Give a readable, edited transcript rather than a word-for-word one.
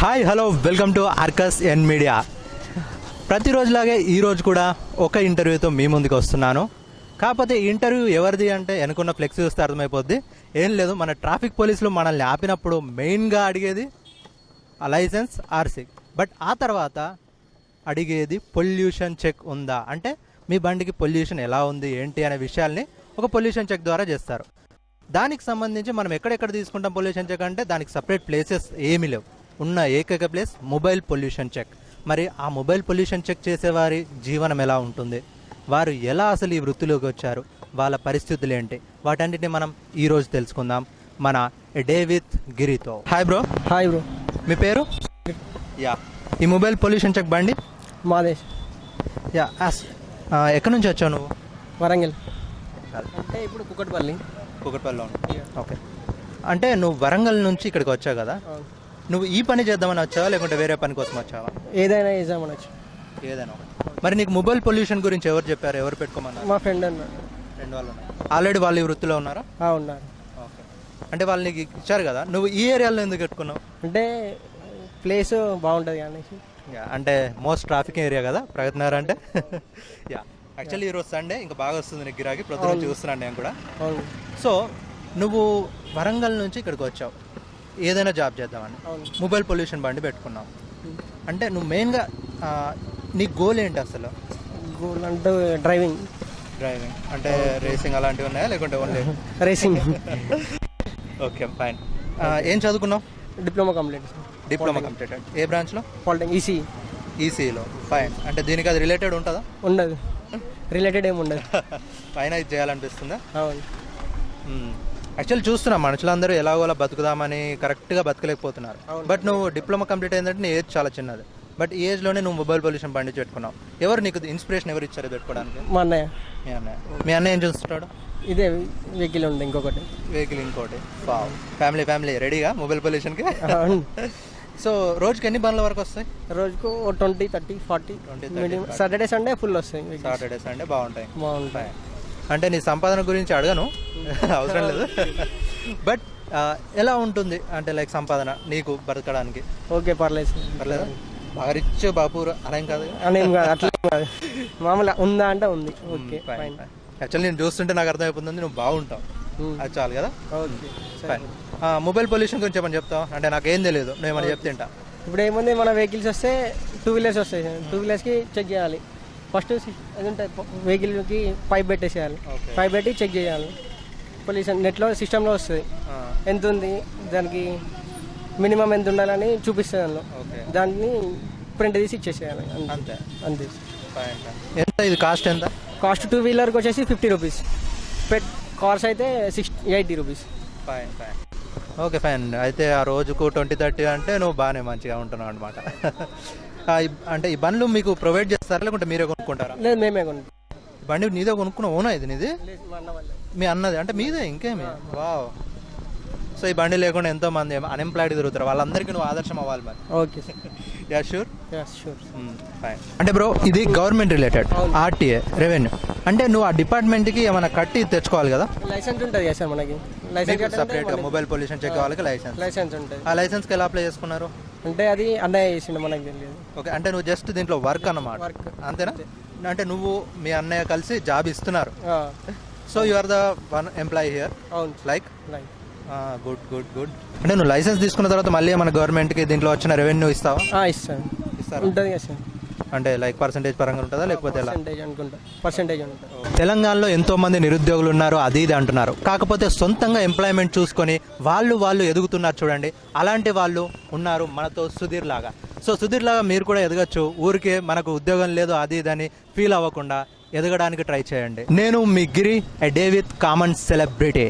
Hi hello welcome to Arcus N Media. ప్రతిరోజులాగే ఈరోజు కూడా ఒక ఇంటర్వ్యూతో మీ ముందుకు వస్తున్నాను. కాకపోతే ఇంటర్వ్యూ ఎవరిది అంటే వెనుకున్న ఫ్లెక్స్ చూస్తే అర్థమైపోద్ది. ఏం లేదు, మన ట్రాఫిక్ పోలీసులు మనల్ని ఆపినప్పుడు మెయిన్గా అడిగేది ఆ లైసెన్స్, ఆర్సీ. బట్ ఆ తర్వాత అడిగేది పొల్యూషన్ చెక్ ఉందా, అంటే మీ బండికి పొల్యూషన్ ఎలా ఉంది ఏంటి అనే విషయాల్ని ఒక పొల్యూషన్ చెక్ ద్వారా చేస్తారు. దానికి సంబంధించి మనం ఎక్కడెక్కడ తీసుకుంటాం పొల్యూషన్ చెక్ అంటే దానికి సపరేట్ ప్లేసెస్ ఏమీ లేవు. ఉన్న ఏకైక ప్లేస్ మొబైల్ పొల్యూషన్ చెక్. మరి ఆ మొబైల్ పొల్యూషన్ చెక్ చేసేవారి జీవనం ఎలా ఉంటుంది, వారు ఎలా అసలు ఈ వృత్తిలోకి వచ్చారు, వాళ్ళ పరిస్థితులు ఏంటి, వాటన్నిటిని మనం ఈరోజు తెలుసుకుందాం మన డే విత్ గిరితో. Hi bro. Hi bro. మీ పేరు? యా, ఈ మొబైల్ పొల్యూషన్ చెక్ బండి మాదేశ్. యా, ఎక్కడి నుంచి వచ్చావు నువ్వు? వరంగల్. అంటే ఇప్పుడు కుక్కట్పల్లి. కుకట్పల్లిలో ఉన్నావు. ఓకే, అంటే నువ్వు వరంగల్ నుంచి ఇక్కడికి వచ్చావు కదా, నువ్వు ఈ పని చేద్దామని వచ్చావా లేకుంటే వేరే పని కోసం వచ్చావా? ఏదైనా చేద్దామని వచ్చా. ఏదైనా. మరి నీకు మొబైల్ పొల్యూషన్ గురించి ఎవరు చెప్పారు, ఎవరు పెట్టుకోమన్నారు? మా ఫ్రెండ్ అన్నాడు. రెండు వాళ్ళు ఉన్నారు ఆల్రెడీ, వాళ్ళు ఈ వృత్తిలో ఉన్నారా? ఉన్నారు. ఓకే, అంటే వాళ్ళు నీకు ఇచ్చారు కదా, నువ్వు ఈ ఏరియాలో ఎందుకు పెట్టుకున్నావు? అంటే ప్లేస్ బాగుంటుంది అనేసి. అంటే మోస్ట్ ట్రాఫిక్ ఏరియా కదా ప్రగతి నగర్ అంటే. యా, యాక్చువల్లీ ఈరోజు సండే, ఇంకా బాగా వస్తుంది నీకు గిరాకీ, ప్రతి రోజు చూస్తున్నాను నేను కూడా. సో నువ్వు వరంగల్ నుంచి ఇక్కడికి వచ్చావు ఏదైనా జాబ్ చేద్దామని, మొబైల్ పొల్యూషన్ బండి పెట్టుకున్నావు. అంటే నువ్వు మెయిన్గా నీ గోల్ ఏంటి అసలు? గోల్ అంటే డ్రైవింగ్. అంటే రేసింగ్ అలాంటివి ఉన్నాయా లేకుంటే ఓన్లీ రేసింగ్? Okay, fine. ఏం చదువుకున్నావు? Diploma complete. Diploma completed. ఏ బ్రాంచ్లో? పాలిటెక్నిక్. ఈసీలో. ఫైన్. అంటే దీనికి అది రిలేటెడ్ ఉంటుందా? ఉండదు, రిలేటెడ్ ఏమి ఉండదు. పైన ఇది చేయాలనిపిస్తుందా? అవును. యాక్చువల్లీ చూస్తున్నాం మనుషులందరూ ఎలాగోలా బతుకుదామని కరెక్ట్గా బతకలేకపోతున్నారు. బట్ నువ్వు డిప్లొమా కంప్లీట్ అయిందంటే నీ ఏజ్ చాలా చిన్నది, బట్ ఈ ఏజ్లోనే నువ్వు మొబైల్ పొల్యూషన్ బండి పెట్టుకున్నావు. ఎవరు నీకు ఇన్స్పిరేషన్ ఎవరు ఇచ్చారు పెట్టుకోవడానికి? మా అన్నయ్య. మీ అన్నయ్య ఏం చూస్తున్నాడు? ఇదే వెహికల్ ఉంది, ఇంకొకటి ఇంకోటి. ఫ్యామిలీ రెడీగా మొబైల్ పొల్యూషన్కి. సో రోజుకి ఎన్ని బండ్ల వరకు వస్తాయి? రోజుకు 20, 30, 40. సాటర్డే సండే ఫుల్ వస్తాయి. సాటర్డే సండే బాగుంటాయి. అంటే నీ సంపాదన గురించి అడగను, అవసరం లేదు. బట్ ఎలా ఉంటుంది అంటే లైక్ సంపాదన నీకు బతకడానికి? ఓకే, పర్లేదు. బాగా రిచ్ బాపూర్ అలా ఏం కాదు, అట్లా కాదు, మామూలుగా ఉందా అంటే ఉంది. ఓకే, యాక్చువల్లీ నేను చూస్తుంటే నాకు అర్థమైపోతుంది నువ్వు బాగుంటావు, అది చాలు కదా. మొబైల్ పొల్యూషన్ గురించి ఏమని చెప్తావు? అంటే నాకేం తెలియదు, నువ్వు ఏమైనా చెప్తుంటా. ఇప్పుడు ఏముంది, మన వెహికల్స్ వస్తే 2 వీలర్స్ వస్తాయి. 2 వీలర్స్కి చెక్ చేయాలి. ఫస్ట్ అది ఉంటాయి, వెహికల్కి పైప్ పెట్టేసేయాలి. పైప్ పెట్టి చెక్ చేయాలి. పొల్యూషన్ నెట్లో సిస్టంలో వస్తుంది, ఎంత ఉంది, దానికి మినిమం ఎంత ఉండాలని చూపిస్తుంది అందులో. దాన్ని ప్రింట్ తీసి ఇచ్చేసేయాలి, అంతే. ఎంత ఇది కాస్ట్? ఎంత కాస్ట్? 2 వీలర్కి వచ్చేసి 50 రూపీస్. కార్స్ అయితే 80 రూపీస్. Okay, fine. అయితే ఆ రోజుకు 20-30 అంటే నువ్వు బాగానే మంచిగా ఉంటున్నావు అనమాట. అంటే ఈ బండ్లు మీకు ప్రొవైడ్ చేస్తారా లేకుంటే మీరే కొనుక్కుంటారా? లేదు, మేమే కొనుక్కుంటాం. బండి నీదే కొనుక్కున్నావు? ఓనా ఇది నీది? మీ అన్నది అంటే మీదే? ఇంకేమి, వావ్. సో ఈ బండి లేకుండా ఎంతో మంది అన్ఎంప్లాయిడ్ తిరుగుతారు, వాళ్ళందరికీ నువ్వు ఆదర్శం అవ్వాలి మరి. Okay sir. Yeah, sure. Fine. అంటే బ్రో ఇది గవర్నమెంట్ రిలేటెడ్, ఆర్టీఏ, రెవెన్యూ. అంటే నువ్వు ఆ డిపార్ట్మెంట్కి ఏమైనా కట్టి తెచ్చుకోవాలి కదా? లైసెన్స్ ఉంటుంది కదా సార్ మనకి. లైసెన్స్ సపరేట్గా మొబైల్ పొల్యూషన్ చెక్ వాళ్ళకి లైసెన్స్ ఉంటుంది. ఆ లైసెన్స్కి ఎలా అప్లై చేసుకున్నారు? అంటే అది అన్నయ్య చేసిండు, మనకి తెలియదు. ఓకే, అంటే నువ్వు జస్ట్ దీంట్లో వర్క్ అన్నమాట, అంతేనా? అంటే నువ్వు మీ అన్నయ్య కలిసి జాబ్ ఇస్తున్నారు. So you are the one employee here. అవును. Like good. అంటే నువ్వు లైసెన్స్ తీసుకున్న తర్వాత మళ్ళీ మన గవర్నమెంట్కి దీంట్లో వచ్చిన రెవెన్యూ ఇస్తావా? ఇస్తాను. ఉంటుంది కదా సార్. అంటే లైక్ పర్సెంటేజ్ పరంగా ఉంటుందా లేకపోతే ఎలా? పర్సెంటేజ్ ఉంటుంది. తెలంగాణలో ఎంతో మంది నిరుద్యోగులు ఉన్నారు, అది ఇది అంటున్నారు. కాకపోతే సొంతంగా ఎంప్లాయ్మెంట్ చూసుకొని వాళ్ళు ఎదుగుతున్నారు చూడండి. అలాంటి వాళ్ళు ఉన్నారు మనతో సుధీర్ లాగా. సో సుధీర్ లాగా మీరు కూడా ఎదగచ్చు. ఊరికే మనకు ఉద్యోగం లేదు అది ఇదని ఫీల్ అవ్వకుండా ఎదగడానికి ట్రై చేయండి. నేను మీ Giri, a day with common celebrity.